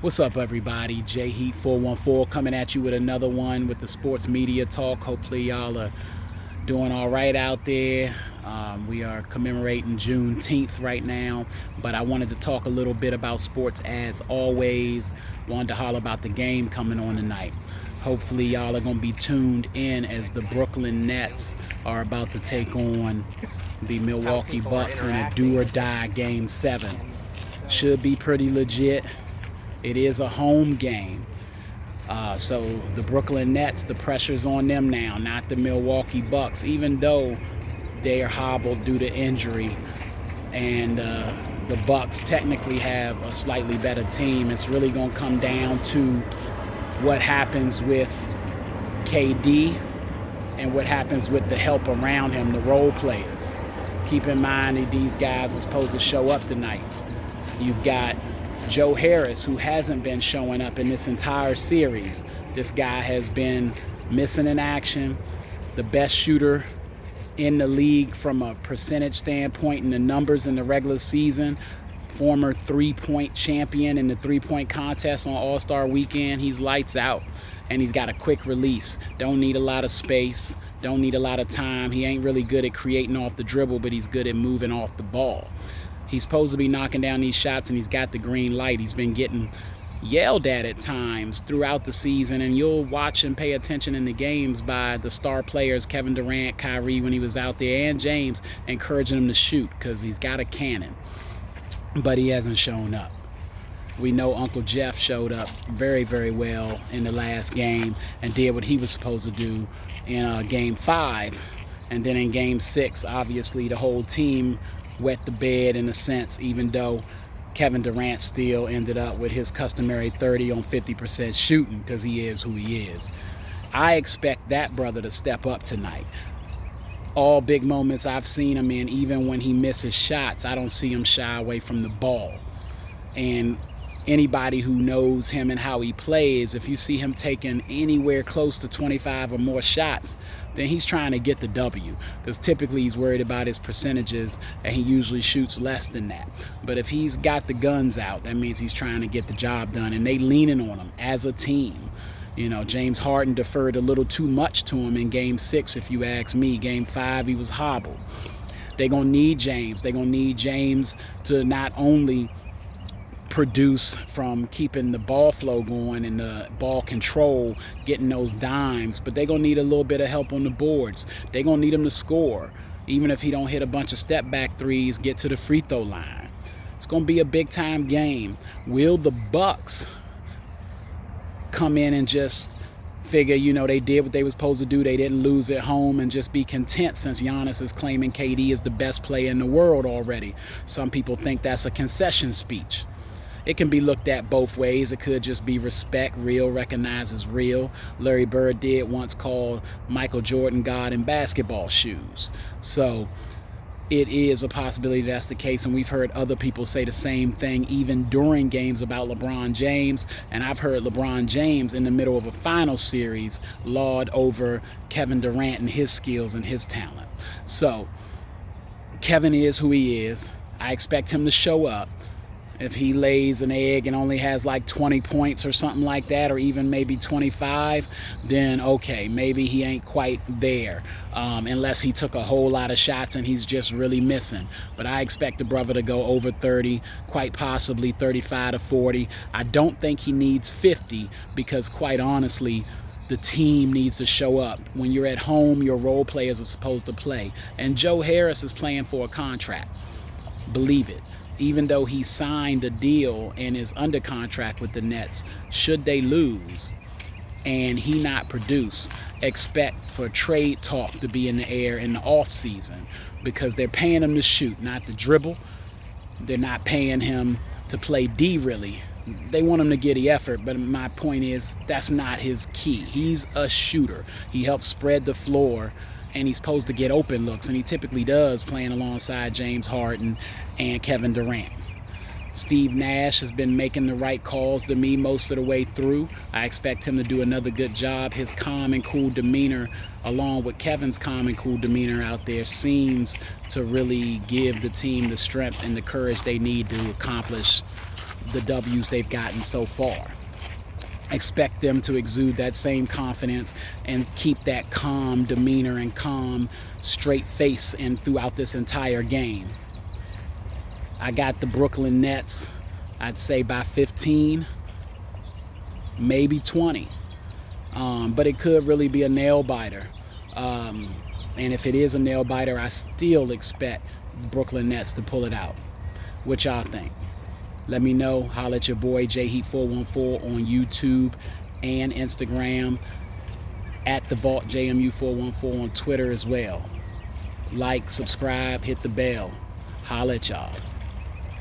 What's up, everybody? J Heat 414 coming at you with another one with the sports media talk. Hopefully, y'all are doing all right out there. We are commemorating Juneteenth right now, but I wanted to talk a little bit about sports as always. Wanted to holler about the game coming on tonight. Hopefully, y'all are going to be tuned in as the Brooklyn Nets are about to take on the Milwaukee Bucks in a do or die game 7. Should be pretty legit. It is a home game. So the Brooklyn Nets, the pressure's on them now, not the Milwaukee Bucks, even though they are hobbled due to injury. And the Bucks technically have a slightly better team. It's really going to come down to what happens with KD and what happens with the help around him, the role players. Keep in mind that these guys are supposed to show up tonight. You've got Joe Harris, who hasn't been showing up in this entire series. This guy has been missing in action. The best shooter in the league from a percentage standpoint in the numbers in the regular season. Former three-point champion in the three-point contest on All-Star Weekend. He's lights out, and he's got a quick release. Don't need a lot of space. Don't need a lot of time. He ain't really good at creating off the dribble, but he's good at moving off the ball. He's supposed to be knocking down these shots, and he's got the green light. He's been getting yelled at times throughout the season, and you'll watch and pay attention in the games by the star players, Kevin Durant, Kyrie when he was out there, and James, encouraging him to shoot because he's got a cannon. But he hasn't shown up. We know Uncle Jeff showed up very, very well in the last game and did what he was supposed to do in Game 5. And then in Game 6, obviously, the whole team wet the bed in a sense, even though Kevin Durant still ended up with his customary 30 on 50% shooting because he is who he is. I expect that brother to step up tonight. All big moments I've seen him in, even when he misses shots, I don't see him shy away from the ball. And anybody who knows him and how he plays, if you see him taking anywhere close to 25 or more shots, then he's trying to get the W, because typically he's worried about his percentages and he usually shoots less than that. But if he's got the guns out, that means he's trying to get the job done, and they leaning on him as a team. You know, James Harden deferred a little too much to him in Game 6, if you ask me. Game 5, he was hobbled. They're going to need James. They're going to need James to not only produce from keeping the ball flow going and the ball control, getting those dimes, but they're going to need a little bit of help on the boards. They're going to need him to score. Even if he don't hit a bunch of step-back threes, get to the free throw line. It's going to be a big-time game. Will the Bucks come in and just figure, you know, they did what they were supposed to do, they didn't lose at home, and just be content since Giannis is claiming KD is the best player in the world already? Some people think that's a concession speech. It can be looked at both ways. It could just be respect, real recognizes real. Larry Bird did once call Michael Jordan God in basketball shoes. So it is a possibility that's the case, and we've heard other people say the same thing even during games about LeBron James, and I've heard LeBron James in the middle of a final series laud over Kevin Durant and his skills and his talent. So Kevin is who he is. I expect him to show up. If he lays an egg and only has like 20 points or something like that, or even maybe 25, then okay, maybe he ain't quite there, unless he took a whole lot of shots and he's just really missing. But I expect the brother to go over 30, quite possibly 35 to 40. I don't think he needs 50 because, quite honestly, the team needs to show up. When you're at home, your role players are supposed to play. And Joe Harris is playing for a contract. Believe it. Even though he signed a deal and is under contract with the Nets, should they lose and he not produce, expect for trade talk to be in the air in the off season, because they're paying him to shoot, not to dribble. They're not paying him to play D, really. They want him to get the effort, but my point is that's not his key. He's a shooter. He helps spread the floor, and he's supposed to get open looks, and he typically does, playing alongside James Harden and Kevin Durant. Steve Nash has been making the right calls to me most of the way through. I expect him to do another good job. His calm and cool demeanor, along with Kevin's calm and cool demeanor out there, seems to really give the team the strength and the courage they need to accomplish the W's they've gotten so far. Expect them to exude that same confidence and keep that calm demeanor and calm, straight face and throughout this entire game. I got the Brooklyn Nets, I'd say by 15, maybe 20. But it could really be a nail biter. And if it is a nail biter, I still expect Brooklyn Nets to pull it out. What y'all think? Let me know. Holla at your boy JHeat414 on YouTube and Instagram, at the Vault JMU414 on Twitter as well. Like, subscribe, hit the bell. Holla at y'all.